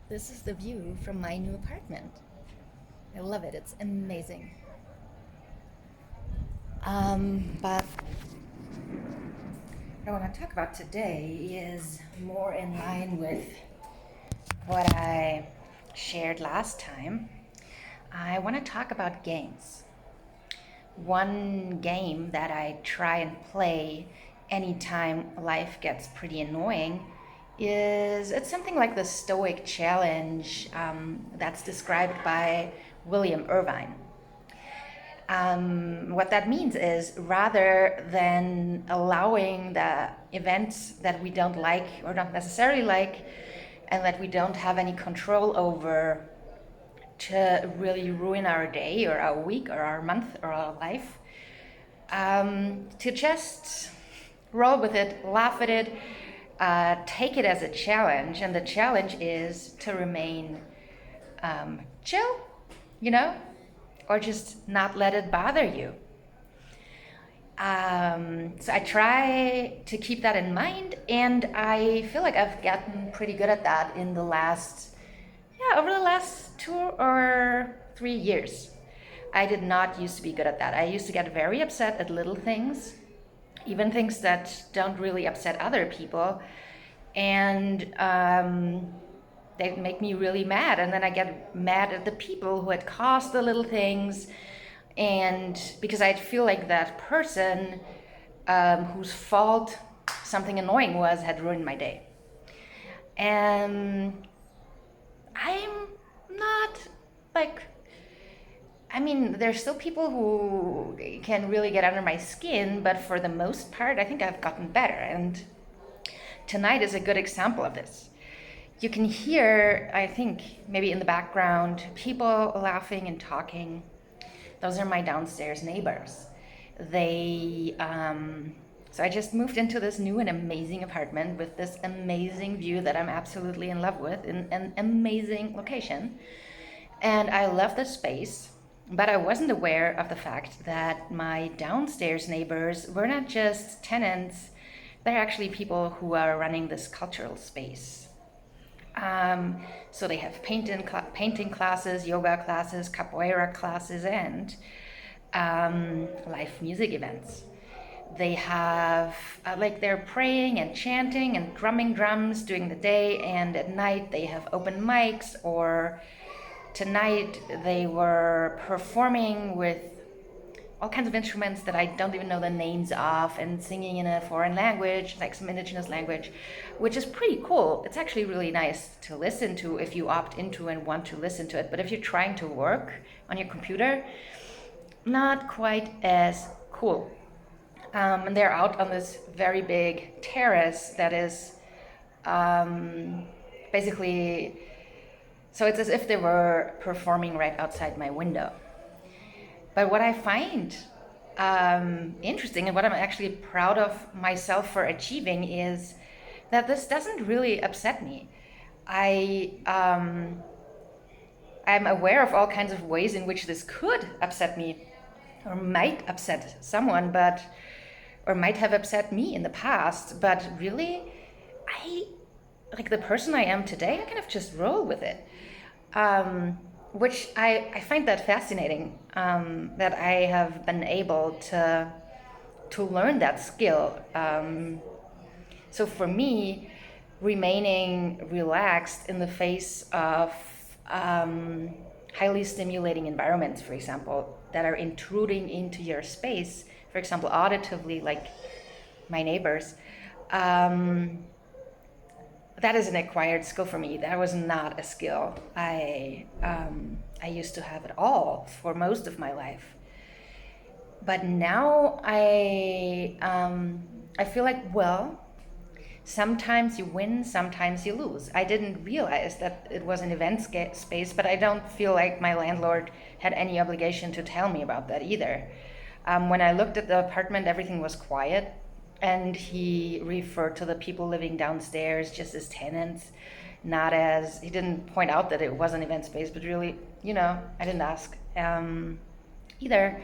This is the view from my new apartment. I love it. It's amazing. But what I want to talk about today is more in line with what I shared last time. I want to talk about games. One game that I try and play anytime life gets pretty annoying is it's something like the Stoic Challenge that's described by William Irvine. What that means is rather than allowing the events that we don't like or don't necessarily like and that we don't have any control over to really ruin our day or our week or our month or our life, to just roll with it, laugh at it, take it as a challenge. And the challenge is to remain chill, you know, or just not let it bother you. So I try to keep that in mind, and I feel like I've gotten pretty good at that in the last, yeah, over the last 2 or 3 years. I did not used to be good at that. I used to get very upset at little things, even things that don't really upset other people, and they make me really mad. And then I get mad at the people who had caused the little things, and because I feel like that person whose fault something annoying was had ruined my day. And I'm not like, I mean, there's still people who can really get under my skin, but for the most part, I think I've gotten better. And tonight is a good example of this. You can hear, I think, maybe in the background, people laughing and talking. Those are my downstairs neighbors. So I just moved into this new and amazing apartment with this amazing view that I'm absolutely in love with in an amazing location. And I love the space, but I wasn't aware of the fact that my downstairs neighbors were not just tenants, they're actually people who are running this cultural space. So they have painting classes, yoga classes, capoeira classes, and live music events. They have, they're praying and chanting and drumming drums during the day, and at night they have open mics, or tonight they were performing with all kinds of instruments that I don't even know the names of and singing in a foreign language, like some indigenous language, which is pretty cool. It's actually really nice to listen to if you opt into and want to listen to it. But if you're trying to work on your computer, not quite as cool. And they're out on this very big terrace that is basically, so it's as if they were performing right outside my window. But what I find interesting and what I'm actually proud of myself for achieving is that this doesn't really upset me. I'm aware of all kinds of ways in which this could upset me or might upset someone, but or might have upset me in the past. But really, I like the person I am today. I kind of just roll with it. Which I find that fascinating, that I have been able to learn that skill. So for me, remaining relaxed in the face of highly stimulating environments, for example, that are intruding into your space, for example, auditively, like my neighbors, that is an acquired skill for me. That was not a skill I used to have at all for most of my life. But now I feel like, well, sometimes you win, sometimes you lose. I didn't realize that it was an event space, but I don't feel like my landlord had any obligation to tell me about that either. When I looked at the apartment, everything was quiet, and he referred to the people living downstairs just as tenants, not as, he didn't point out that it was an event space, but really, I didn't ask either.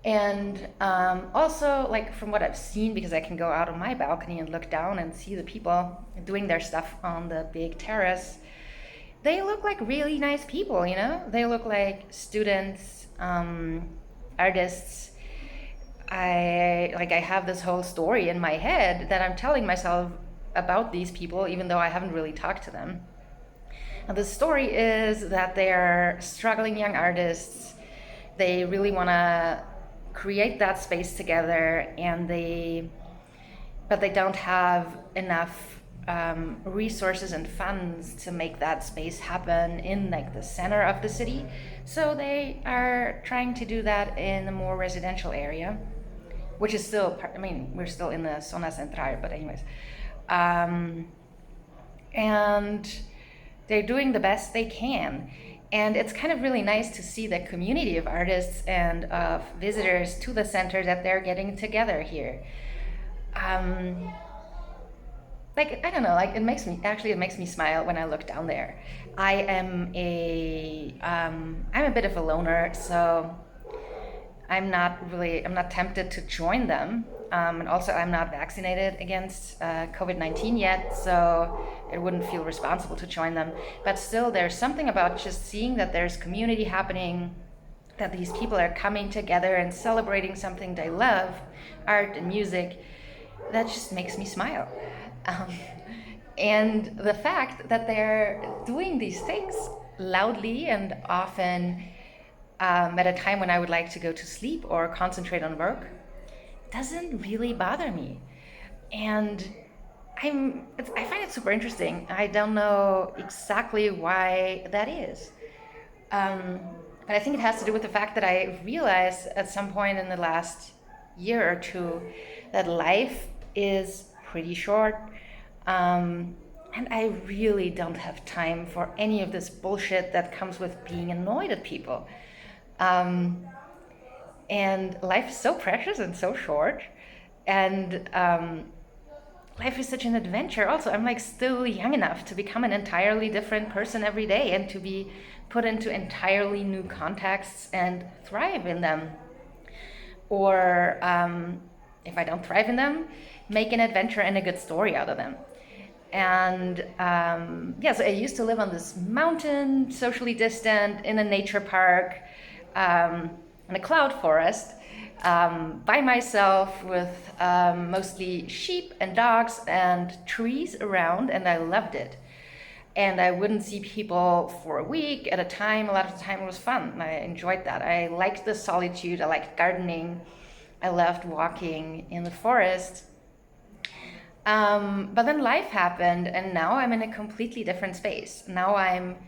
And also, like from what I've seen, because I can go out on my balcony and look down and see the people doing their stuff on the big terrace, they look like really nice people, you know? They look like students, artists. I have this whole story in my head that I'm telling myself about these people, even though I haven't really talked to them. And the story is that they're struggling young artists. They really want to create that space together, but they don't have enough resources and funds to make that space happen in like the center of the city. So they are trying to do that in a more residential area, which is still, I mean, we're still in the Zona Central, but anyways. And they're doing the best they can. And it's kind of really nice to see the community of artists and of visitors to the center that they're getting together here. Like, I don't know, like it makes me smile when I look down there. I'm a bit of a loner, so I'm not tempted to join them. And also I'm not vaccinated against COVID-19 yet, so it wouldn't feel responsible to join them. But still, there's something about just seeing that there's community happening, that these people are coming together and celebrating something they love, art and music, that just makes me smile. And the fact that they're doing these things loudly and often at a time when I would like to go to sleep or concentrate on work doesn't really bother me. And I find it super interesting. I don't know exactly why that is. But I think it has to do with the fact that I realized at some point in the last year or two that life is pretty short. And I really don't have time for any of this bullshit that comes with being annoyed at people. And life is so precious and so short. And life is such an adventure. Also, I'm like still young enough to become an entirely different person every day and to be put into entirely new contexts and thrive in them. Or if I don't thrive in them, make an adventure and a good story out of them. And so I used to live on this mountain, socially distant, in a nature park, in a cloud forest, by myself with mostly sheep and dogs and trees around, and I loved it. And I wouldn't see people for a week at a time. A lot of the time it was fun. I enjoyed that. I liked the solitude. I liked gardening. I loved walking in the forest. But then life happened, and now I'm in a completely different space. Now I'm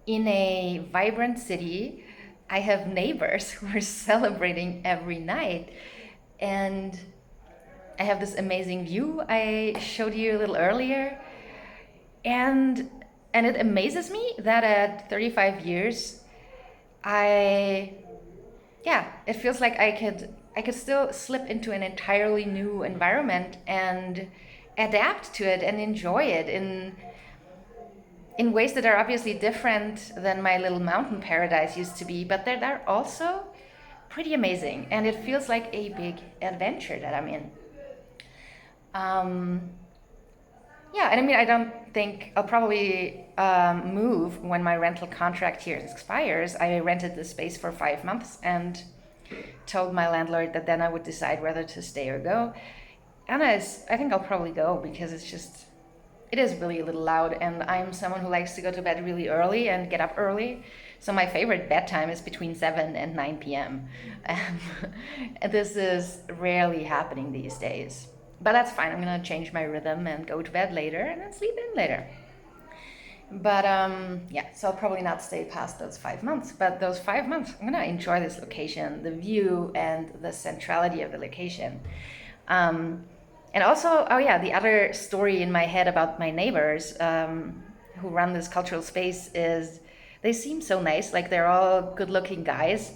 in a vibrant city. I have neighbors who are celebrating every night, and I have this amazing view I showed you a little earlier. And it amazes me that at 35 years, it feels like I could still slip into an entirely new environment and adapt to it and enjoy it in ways that are obviously different than my little mountain paradise used to be, but they're also pretty amazing, and it feels like a big adventure that I'm in. And I mean, I don't think I'll probably move when my rental contract here expires. I rented this space for 5 months and told my landlord that then I would decide whether to stay or go. And I think I'll probably go because it is really a little loud, and I'm someone who likes to go to bed really early and get up early. So my favorite bedtime is between 7 and 9 p.m. And this is rarely happening these days. But that's fine. I'm going to change my rhythm and go to bed later and then sleep in later. But so I'll probably not stay past those 5 months. But those 5 months, I'm going to enjoy this location, the view and the centrality of the location. And also, the other story in my head about my neighbors who run this cultural space is they seem so nice. Like they're all good-looking guys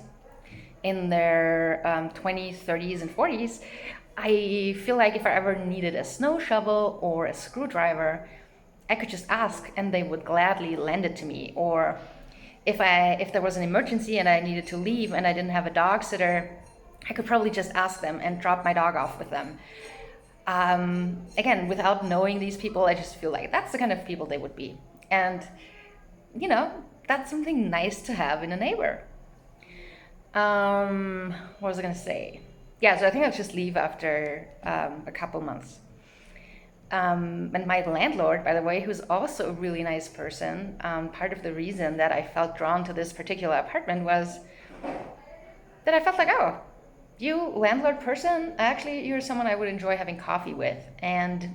in their 20s, 30s, and 40s. I feel like if I ever needed a snow shovel or a screwdriver, I could just ask and they would gladly lend it to me. Or if there was an emergency and I needed to leave and I didn't have a dog sitter, I could probably just ask them and drop my dog off with them. Again, without knowing these people, I just feel like that's the kind of people they would be. And that's something nice to have in a neighbor. What was I gonna say? Yeah, so I think I'll just leave after a couple months. And my landlord, by the way, who's also a really nice person, part of the reason that I felt drawn to this particular apartment was that I felt like, oh, you landlord person, actually, you're someone I would enjoy having coffee with. And,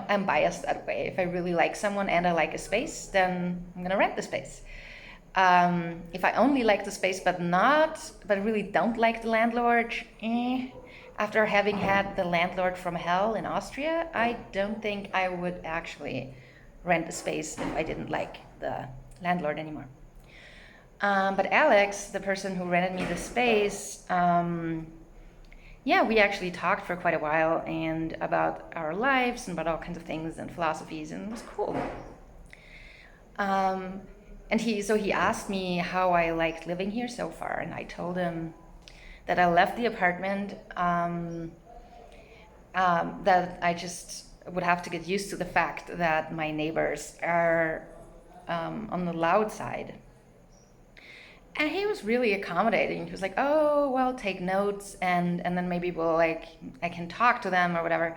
I'm biased that way. If I really like someone and I like a space, then I'm going to rent the space. If I only like the space but really don't like the landlord, after having had the landlord from hell in Austria, I don't think I would actually rent a space if I didn't like the landlord anymore. But Alex, the person who rented me the space, we actually talked for quite a while and about our lives and about all kinds of things and philosophies, and it was cool. And he asked me how I liked living here so far, and I told him that I left the apartment, that I just would have to get used to the fact that my neighbors are on the loud side. And he was really accommodating. He was like, oh, well, take notes, and then maybe I can talk to them or whatever.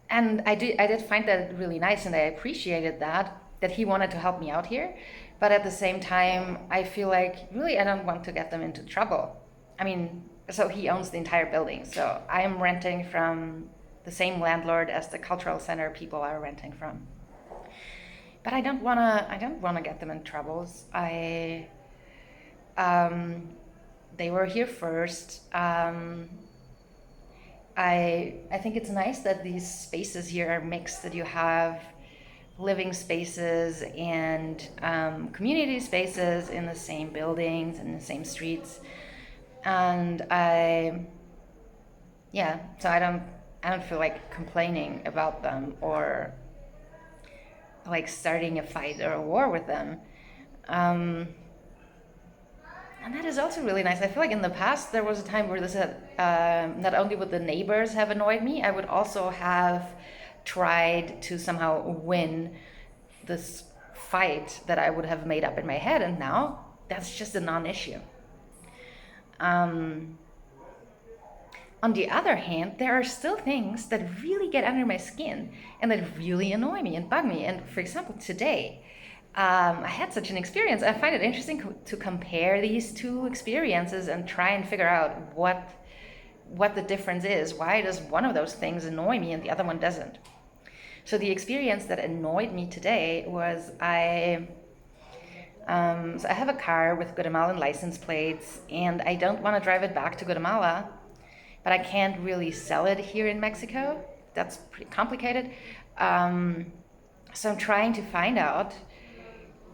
And I did find that really nice, and I appreciated that he wanted to help me out here. But at the same time, I feel like really I don't want to get them into trouble. I mean, so he owns the entire building, so I am renting from the same landlord as the cultural center people are renting from. But I don't wanna get them in troubles. They were here first. I think it's nice that these spaces here are mixed, that you have living spaces and community spaces in the same buildings and the same streets. And so I don't feel like complaining about them or like starting a fight or a war with them. And that is also really nice. I feel like in the past there was a time where this had, not only would the neighbors have annoyed me, I would also have tried to somehow win this fight that I would have made up in my head, and now that's just a non-issue. On the other hand, there are still things that really get under my skin and that really annoy me and bug me. And for example, today, I had such an experience. I find it interesting to compare these two experiences and try and figure out what the difference is. Why does one of those things annoy me and the other one doesn't? So the experience that annoyed me today was so I have a car with Guatemalan license plates, and I don't want to drive it back to Guatemala, but I can't really sell it here in Mexico. That's pretty complicated. So I'm trying to find out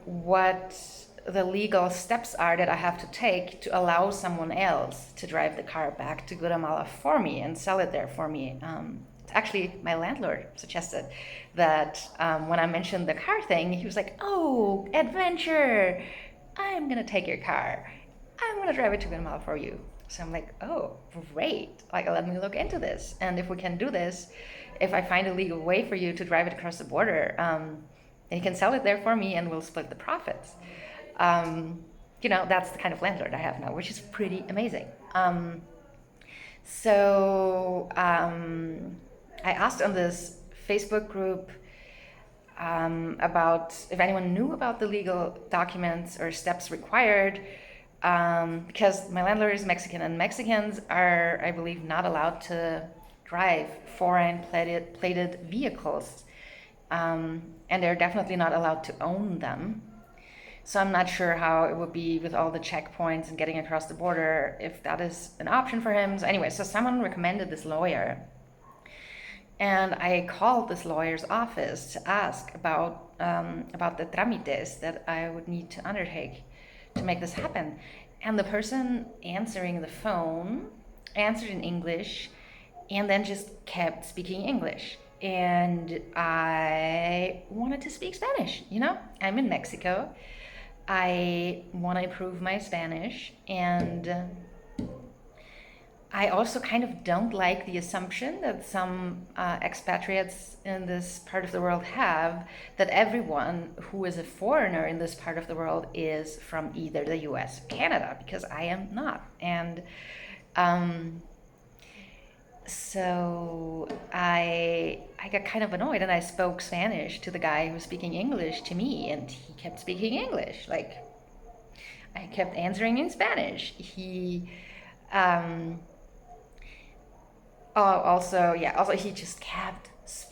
what the legal steps are that I have to take to allow someone else to drive the car back to Guatemala for me and sell it there for me. Actually, my landlord suggested that when I mentioned the car thing, he was like, oh, adventure, I'm gonna take your car. I'm gonna drive it to Guatemala for you. So I'm like, oh, great, like let me look into this. And if we can do this, if I find a legal way for you to drive it across the border, and you can sell it there for me and we'll split the profits. That's the kind of landlord I have now, which is pretty amazing. I asked on this Facebook group about if anyone knew about the legal documents or steps required, because my landlord is Mexican, and Mexicans are, I believe, not allowed to drive foreign plated vehicles. And they're definitely not allowed to own them. So I'm not sure how it would be with all the checkpoints and getting across the border, if that is an option for him. So anyway, so someone recommended this lawyer. And I called this lawyer's office to ask about the trámites that I would need to undertake to make this happen. And the person answering the phone answered in English and then just kept speaking English. And I wanted to speak Spanish, I'm in Mexico. I want to improve my Spanish, and I also kind of don't like the assumption that some expatriates in this part of the world have, that everyone who is a foreigner in this part of the world is from either the US or Canada, because I am not. And um, so I got kind of annoyed, and I spoke Spanish to the guy who was speaking English to me, and he kept speaking English. Like, I kept answering in Spanish. Um, also he just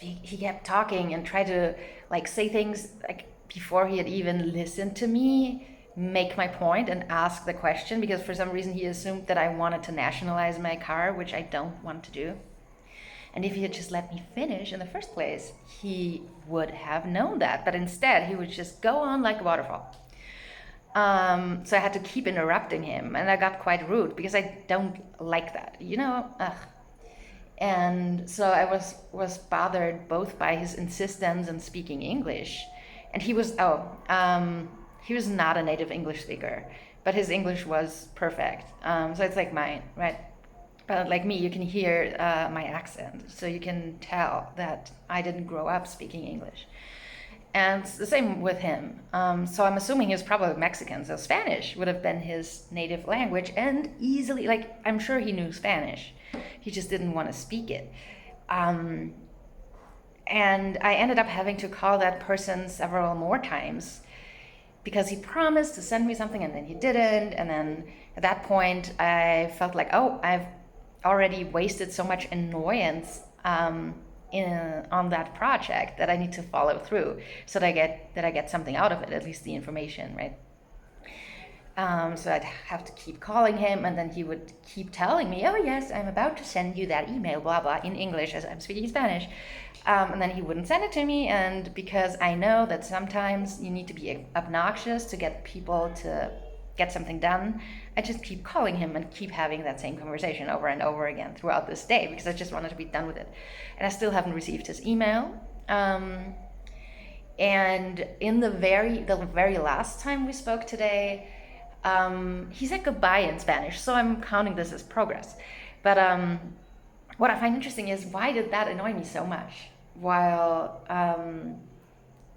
he kept talking and tried to like say things like before he had even listened to me make my point and ask the question, because for some reason he assumed that I wanted to nationalize my car, which I don't want to do. And if he had just let me finish in the first place, he would have known that. But instead, he would just go on like a waterfall. So I had to keep interrupting him, and I got quite rude because I don't like that, you know. Ugh. And so I was bothered both by his insistence on speaking English, and he was not a native English speaker, but his English was perfect. So it's like mine, right? But like me, you can hear my accent, so you can tell that I didn't grow up speaking English. And it's the same with him. So I'm assuming he was probably Mexican, so Spanish would have been his native language, and easily, like, I'm sure he knew Spanish. He just didn't want to speak it. And I ended up having to call that person several more times because he promised to send me something and then he didn't. And then at that point, I felt like, oh, I've already wasted so much annoyance on that project that I need to follow through so that I get something out of it, at least the information, right? So I'd have to keep calling him, and then he would keep telling me, oh yes, I'm about to send you that email, blah blah, in English as I'm speaking Spanish. And then he wouldn't send it to me, and because I know that sometimes you need to be obnoxious to get people to get something done, I just keep calling him and keep having that same conversation over and over again throughout this day because I just wanted to be done with it. And I still haven't received his email. And in the very last time we spoke today, he said goodbye in Spanish, so I'm counting this as progress. But what I find interesting is, why did that annoy me so much, while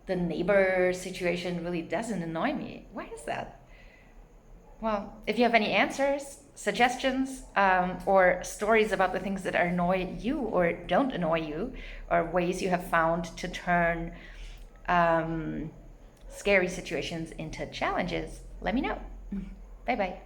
the neighbor situation really doesn't annoy me? Why is that? Well, if you have any answers, suggestions, or stories about the things that annoy you or don't annoy you, or ways you have found to turn scary situations into challenges, let me know. Bye bye.